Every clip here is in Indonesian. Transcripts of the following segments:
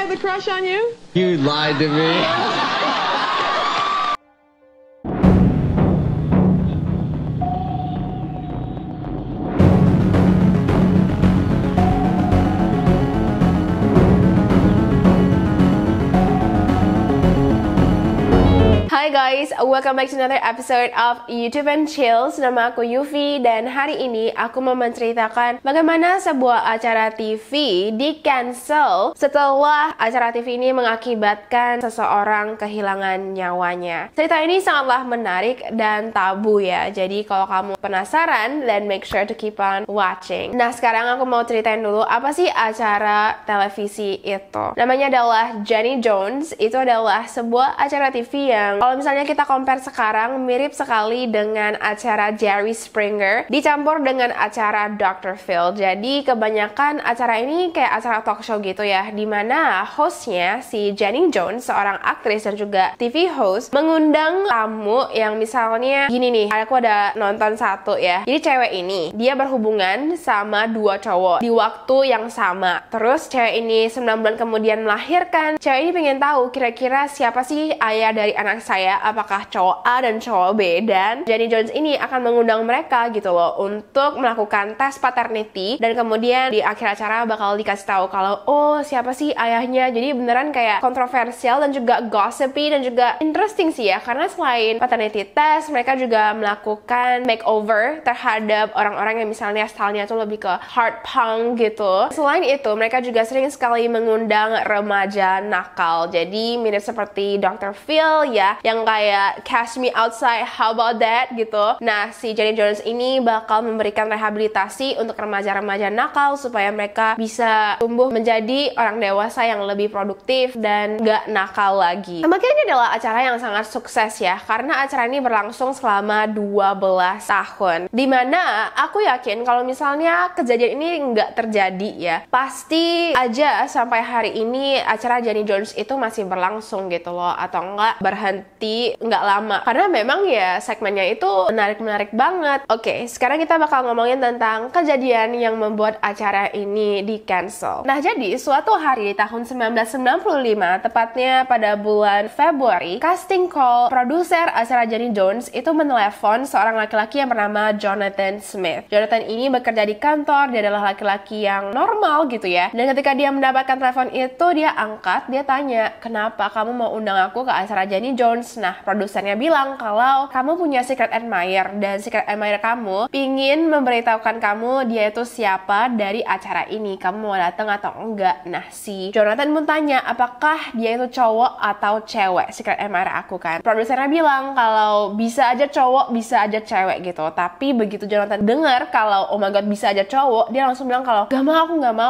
have the crush on you? You lied to me. Hi guys, welcome back to another episode of YouTube and Chills. Nama aku Yufi dan hari ini aku mau menceritakan bagaimana sebuah acara TV di cancel setelah acara TV ini mengakibatkan seseorang kehilangan nyawanya. Cerita ini sangatlah menarik dan tabu ya. Jadi kalau kamu penasaran, then make sure to keep on watching. Nah sekarang aku mau ceritain dulu apa sih acara televisi itu. Namanya adalah Jenny Jones. Itu adalah sebuah acara TV yang kalau misalnya kita compare sekarang mirip sekali dengan acara Jerry Springer dicampur dengan acara Dr. Phil. Jadi kebanyakan acara ini kayak acara talk show gitu ya, dimana hostnya si Jenny Jones, seorang aktris dan juga TV host, mengundang tamu yang misalnya gini nih, aku ada nonton satu ya. Jadi cewek ini dia berhubungan sama dua cowok di waktu yang sama. Terus cewek ini 9 bulan kemudian melahirkan. Cewek ini pengen tahu kira-kira siapa sih ayah dari anak saya, apakah cowok A dan cowok B, dan Jenny Jones ini akan mengundang mereka gitu loh untuk melakukan tes paternity, dan kemudian di akhir acara bakal dikasih tahu kalau oh siapa sih ayahnya. Jadi beneran kayak kontroversial dan juga gossipy dan juga interesting sih ya, karena selain paternity test mereka juga melakukan makeover terhadap orang-orang yang misalnya stylenya tuh lebih ke hard punk gitu. Selain itu mereka juga sering sekali mengundang remaja nakal, jadi mirip seperti Dr. Phil ya, yang kayak Cash Me Outside, how about that gitu. Nah si Jenny Jones ini bakal memberikan rehabilitasi untuk remaja-remaja nakal supaya mereka bisa tumbuh menjadi orang dewasa yang lebih produktif dan gak nakal lagi. Makanya ini adalah acara yang sangat sukses ya, karena acara ini berlangsung selama 12 tahun, dimana aku yakin kalau misalnya kejadian ini nggak terjadi ya, pasti aja sampai hari ini acara Jenny Jones itu masih berlangsung gitu loh, atau enggak berhenti nggak lama, karena memang ya segmennya itu menarik-menarik banget. Oke, sekarang kita bakal ngomongin tentang kejadian yang membuat acara ini di cancel. Nah jadi suatu hari tahun 1995, tepatnya pada bulan Februari, casting call produser acara Jenny Jones itu menelepon seorang laki-laki yang bernama Jonathan Smith. Jonathan ini bekerja di kantor, dia adalah laki-laki yang normal gitu ya, dan ketika dia mendapatkan telepon itu dia angkat, dia tanya, kenapa kamu mau undang aku ke acara Jenny Jones? Nah produsernya bilang kalau kamu punya secret admirer, dan secret admirer kamu pingin memberitahukan kamu dia itu siapa dari acara ini, kamu mau datang atau enggak. Nah si Jonathan pun tanya apakah dia itu cowok atau cewek, secret admirer aku kan. Produsernya bilang kalau bisa aja cowok bisa aja cewek gitu, tapi begitu Jonathan dengar kalau oh my god bisa aja cowok, dia langsung bilang kalau gak mau,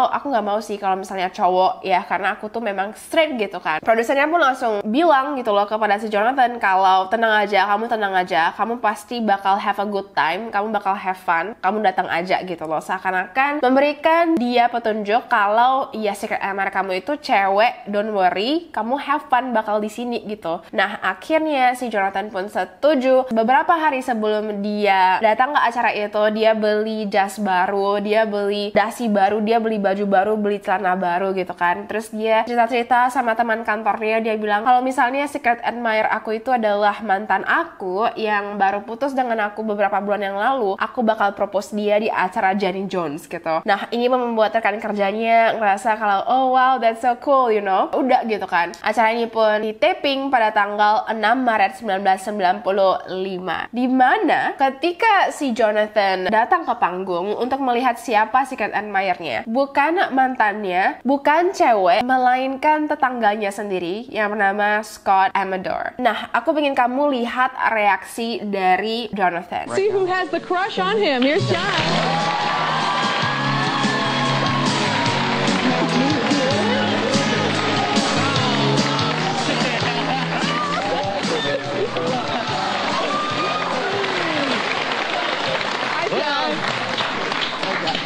aku nggak mau sih kalau misalnya cowok ya, karena aku tuh memang straight gitu kan. Produsernya pun langsung bilang gitu loh kepada si Jonathan kalau tenang aja, kamu pasti bakal have a good time, kamu bakal have fun, kamu datang aja gitu loh, seakan-akan memberikan dia petunjuk kalau ya secret admirer kamu itu cewek, don't worry, kamu have fun bakal di sini gitu. Nah akhirnya si Jonathan pun setuju. Beberapa hari sebelum dia datang ke acara itu, dia beli jas baru, dia beli dasi baru, dia beli baju baru, beli celana baru gitu kan. Terus dia cerita-cerita sama teman kantornya, dia bilang kalau misalnya secret admirer aku itu adalah mantan aku yang baru putus dengan aku beberapa bulan yang lalu, aku bakal propose dia di acara Jenny Jones gitu. Nah ini membuat rekan kerjanya ngerasa kalau oh wow that's so cool you know. Udah gitu kan. Acara ini pun di taping pada tanggal 6 Maret 1995, dimana ketika si Jonathan datang ke panggung untuk melihat siapa secret admirer-nya, bukan mantannya, bukan cewek, melainkan tetangganya sendiri yang bernama Scott Amador. Nah aku pengen kamu lihat reaksi dari Jonathan. See who has the crush on him. Here's John.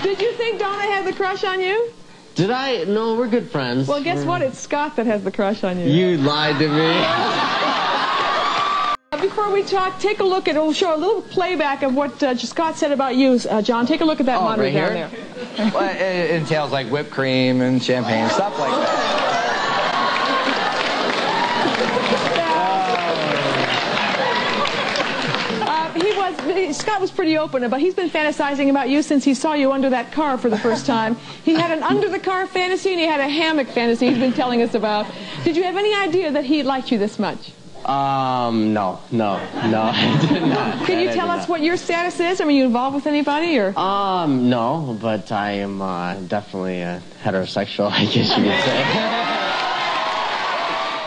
Did you think Donna had the crush on you? Did I? No, we're good friends. Well, guess what? It's Scott that has the crush on you. You lied to me. Before we talk, take a look at, we'll show a little playback of what Scott said about you, John. Take a look at that monitor right down here? there. Well, it entails like whipped cream and champagne, stuff like that. Scott was pretty open, but he's been fantasizing about you since he saw you under that car for the first time. He had an under-the-car fantasy and he had a hammock fantasy he's been telling us about. Did you have any idea that he liked you this much? No, I did not. Can you tell us what your status is? I mean, you involved with anybody, or? No, but I am definitely heterosexual, I guess you could say.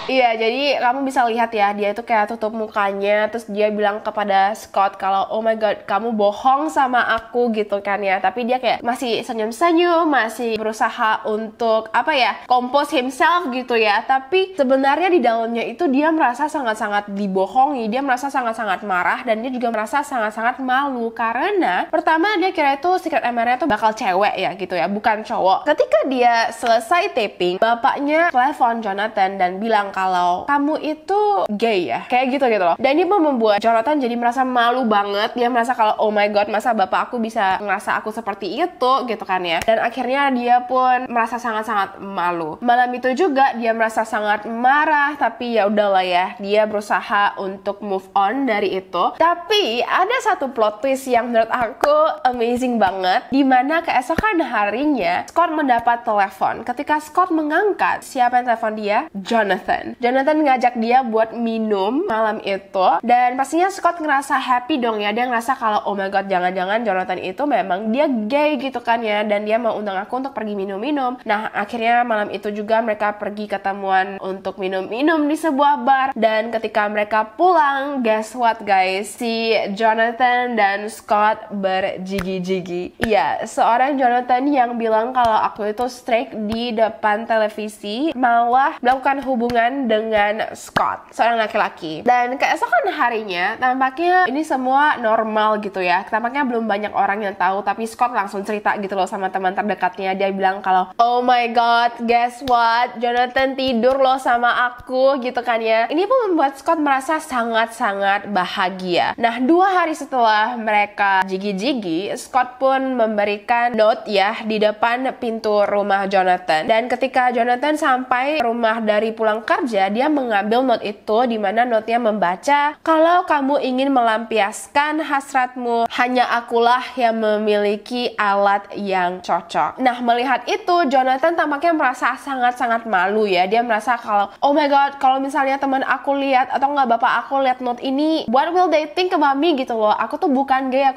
Iya, jadi kamu bisa lihat ya, dia itu kayak tutup mukanya, terus dia bilang kepada Scott kalau, oh my god, kamu bohong sama aku gitu kan ya. Tapi dia kayak masih senyum-senyum, masih berusaha untuk, apa ya, compose himself gitu ya. Tapi sebenarnya di dalamnya itu dia merasa sangat-sangat dibohongi, dia merasa sangat-sangat marah, dan dia juga merasa sangat-sangat malu. Karena, pertama dia kira itu Secret Admirer itu bakal cewek ya gitu ya, bukan cowok. Ketika dia selesai taping, bapaknya telepon Jonathan dan bilang kalau kamu itu gay ya, kayak gitu loh. Dan ini pun membuat Jonathan jadi merasa malu banget. Dia merasa kalau oh my god, masa bapak aku bisa ngerasa aku seperti itu gitu kan ya. Dan akhirnya dia pun merasa sangat-sangat malu. Malam itu juga dia merasa sangat marah, tapi ya udahlah ya, dia berusaha untuk move on dari itu. Tapi ada satu plot twist yang menurut aku amazing banget, dimana keesokan harinya Scott mendapat telepon. Ketika Scott mengangkat, siapa yang telepon dia? Jonathan ngajak dia buat minum malam itu, dan pastinya Scott ngerasa happy dong ya. Dia ngerasa kalau oh my god, jangan-jangan Jonathan itu memang dia gay gitu kan ya, dan dia mau undang aku untuk pergi minum-minum. Nah, akhirnya malam itu juga mereka pergi ketemuan untuk minum-minum di sebuah bar. Dan ketika mereka pulang, guess what guys? Si Jonathan dan Scott berjigi-jigi. Iya, seorang Jonathan yang bilang kalau aku itu straight di depan televisi malah melakukan hubungan dengan Scott, seorang laki-laki. Dan keesokan harinya tampaknya ini semua normal gitu ya. Tampaknya belum banyak orang yang tahu, tapi Scott langsung cerita gitu loh sama teman terdekatnya. Dia bilang kalau oh my god, guess what, Jonathan tidur loh sama aku gitu kan ya. Ini pun membuat Scott merasa sangat-sangat bahagia. Nah, 2 hari setelah mereka jigi-jigi, Scott pun memberikan note ya di depan pintu rumah Jonathan. Dan ketika Jonathan sampai rumah dari pulang kerja, dia mengambil note itu, di mana note-nya membaca, kalau kamu ingin melampiaskan hasratmu, hanya akulah yang memiliki alat yang cocok. Nah, melihat itu, Jonathan tampaknya merasa sangat-sangat malu ya. Dia merasa kalau, oh my god, kalau misalnya teman aku lihat, atau nggak bapak aku lihat note ini, what will they think about me gitu loh. Aku tuh bukan gay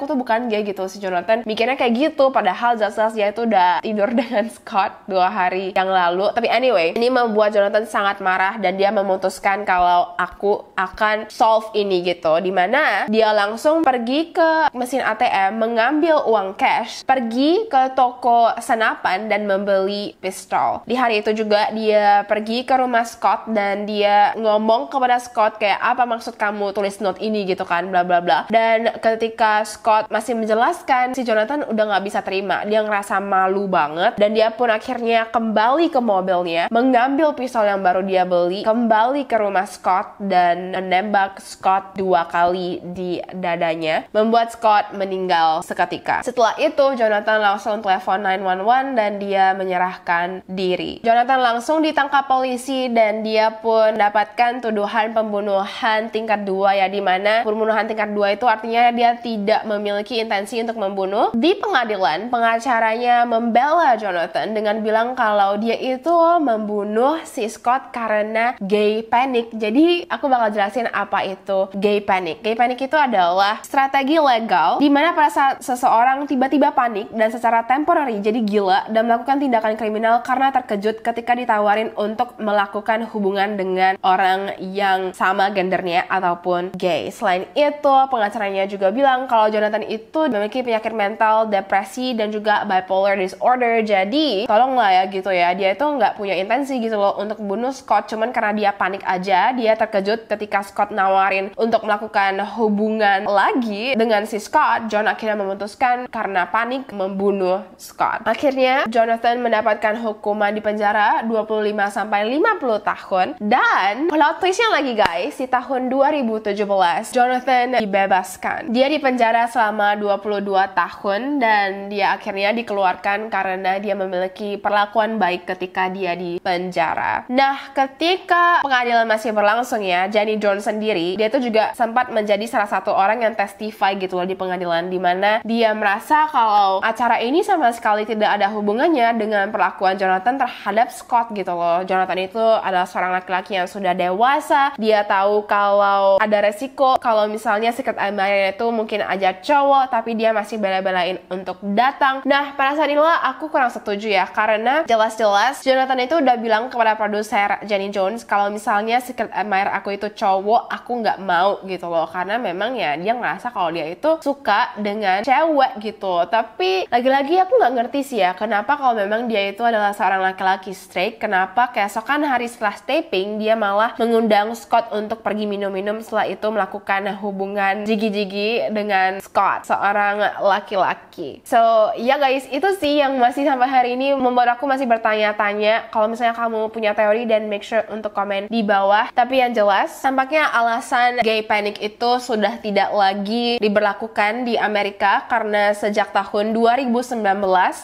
gitu. Si Jonathan mikirnya kayak gitu, padahal jelas-jelas dia itu udah tidur dengan Scott 2 hari yang lalu. Tapi anyway, ini membuat Jonathan sangat marah, dan dia memutuskan kalau aku akan solve ini gitu, dimana dia langsung pergi ke mesin ATM, mengambil uang cash, pergi ke toko senapan dan membeli pistol. Di hari itu juga dia pergi ke rumah Scott dan dia ngomong kepada Scott kayak, apa maksud kamu tulis note ini gitu kan, bla bla bla. Dan ketika Scott masih menjelaskan, si Jonathan udah nggak bisa terima. Dia ngerasa malu banget, dan dia pun akhirnya kembali ke mobilnya, mengambil pistol yang baru dia beli, kembali ke rumah Scott dan menembak Scott 2 kali di dadanya, membuat Scott meninggal seketika. Setelah itu, Jonathan langsung telepon 911 dan dia menyerahkan diri. Jonathan langsung ditangkap polisi, dan dia pun mendapatkan tuduhan pembunuhan tingkat 2 ya, dimana pembunuhan tingkat 2 itu artinya dia tidak memiliki intensi untuk membunuh. Di pengadilan, pengacaranya membela Jonathan dengan bilang kalau dia itu membunuh si Scott karena gay panic. Jadi aku bakal jelasin apa itu gay panic. Gay panic itu adalah strategi legal di mana pada saat seseorang tiba-tiba panik dan secara temporary jadi gila dan melakukan tindakan kriminal karena terkejut ketika ditawarin untuk melakukan hubungan dengan orang yang sama gendernya ataupun gay. Selain itu, pengacaranya juga bilang kalau Jonathan itu memiliki penyakit mental, depresi, dan juga bipolar disorder. Jadi tolonglah ya gitu ya, dia itu nggak punya intensi gitu loh untuk bunuh Scott, cuman karena dia panik aja. Dia terkejut ketika Scott nawarin untuk melakukan hubungan lagi dengan si Scott. John akhirnya memutuskan karena panik membunuh Scott. Akhirnya Jonathan mendapatkan hukuman di penjara 25-50 tahun. Dan plot twistnya lagi guys, di tahun 2017 Jonathan dibebaskan. Dia di penjara selama 22 tahun dan dia akhirnya dikeluarkan karena dia memiliki perlakuan baik ketika dia di penjara. Nah, ketika ketika pengadilan masih berlangsung ya, Jenny Jones sendiri, dia tuh juga sempat menjadi salah satu orang yang testify gitu loh di pengadilan, dimana dia merasa kalau acara ini sama sekali tidak ada hubungannya dengan perlakuan Jonathan terhadap Scott gitu loh. Jonathan itu adalah seorang laki-laki yang sudah dewasa, dia tahu kalau ada resiko kalau misalnya secret admirer itu mungkin aja cowok, tapi dia masih bela-belain untuk datang. Nah, pada saat itulah aku kurang setuju ya, karena jelas-jelas Jonathan itu udah bilang kepada produser Jenny Jones kalau misalnya secret admirer aku itu cowok, aku nggak mau gitu loh, karena memang ya dia ngerasa kalau dia itu suka dengan cewek gitu. Tapi lagi-lagi aku nggak ngerti sih ya, kenapa kalau memang dia itu adalah seorang laki-laki straight, kenapa keesokan hari setelah taping dia malah mengundang Scott untuk pergi minum-minum, setelah itu melakukan hubungan jigi-jigi dengan Scott, seorang laki-laki. So ya guys, itu sih yang masih sampai hari ini membuat aku masih bertanya-tanya. Kalau misalnya kamu punya teori, dan make sure untuk komen di bawah. Tapi yang jelas, tampaknya alasan gay panic itu sudah tidak lagi diberlakukan di Amerika, karena sejak tahun 2019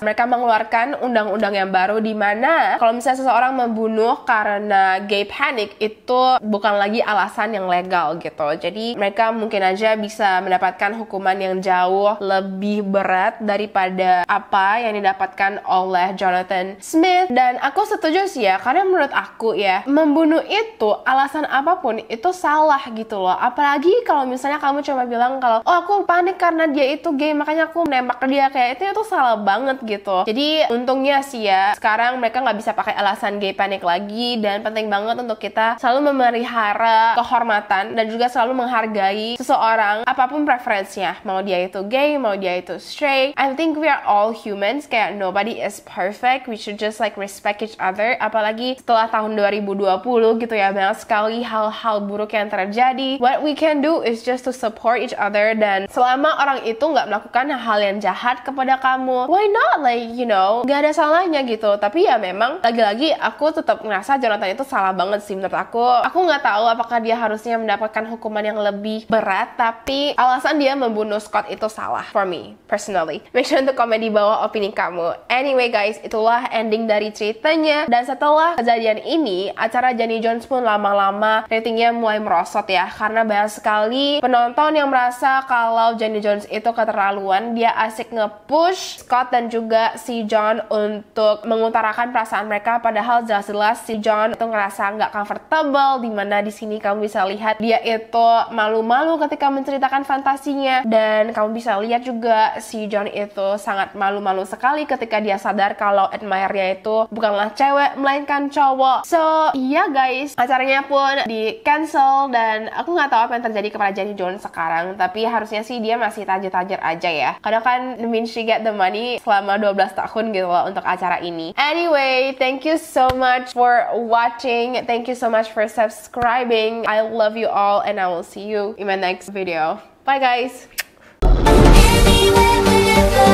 mereka mengeluarkan undang-undang yang baru di mana kalau misalnya seseorang membunuh karena gay panic itu bukan lagi alasan yang legal gitu. Jadi mereka mungkin aja bisa mendapatkan hukuman yang jauh lebih berat daripada apa yang didapatkan oleh Jonathan Smith. Dan aku setuju sih ya, karena menurut aku ya, membunuh itu alasan apapun itu salah gitu loh. Apalagi kalau misalnya kamu cuma bilang kalau oh aku panik karena dia itu gay makanya aku nembak dia, kayak itu salah banget gitu. Jadi untungnya sih ya sekarang mereka nggak bisa pakai alasan gay panic lagi, dan penting banget untuk kita selalu memelihara kehormatan dan juga selalu menghargai seseorang apapun preferensinya, mau dia itu gay, mau dia itu straight. I think we are all humans, kayak nobody is perfect, we should just like respect each other. Apalagi setelah tahun 2020 gitu ya, banyak sekali hal-hal buruk yang terjadi. What we can do is just to support each other, dan selama orang itu nggak melakukan hal yang jahat kepada kamu, why not, like you know, nggak ada salahnya gitu. Tapi ya memang lagi-lagi aku tetap ngerasa Jonathan itu salah banget sih menurut aku. Aku nggak tahu apakah dia harusnya mendapatkan hukuman yang lebih berat, tapi alasan dia membunuh Scott itu salah for me personally. Make sure untuk komen di bawah opini kamu. Anyway guys, itulah ending dari ceritanya. Dan setelah kejadian ini, acara Jenny Jones pun lama-lama ratingnya mulai merosot ya, karena banyak sekali penonton yang merasa kalau Jenny Jones itu keterlaluan. Dia asik nge-push Scott dan juga si John untuk mengutarakan perasaan mereka, padahal jelas-jelas si John itu ngerasa nggak comfortable, dimana di sini kamu bisa lihat dia itu malu-malu ketika menceritakan fantasinya, dan kamu bisa lihat juga si John itu sangat malu-malu sekali ketika dia sadar kalau admirer-nya itu bukanlah cewek melainkan cowok. So iya guys, acaranya pun di cancel, dan aku nggak tahu apa yang terjadi kepada Jenny Jones sekarang, tapi harusnya sih dia masih tajir-tajir aja ya, karena kan mean she get the money selama 12 tahun gitu loh untuk acara ini. Anyway, thank you so much for watching, thank you so much for subscribing. I love you all, and I will see you in my next video. Bye guys. Anywhere, whenever,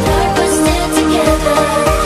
dark, we're still together.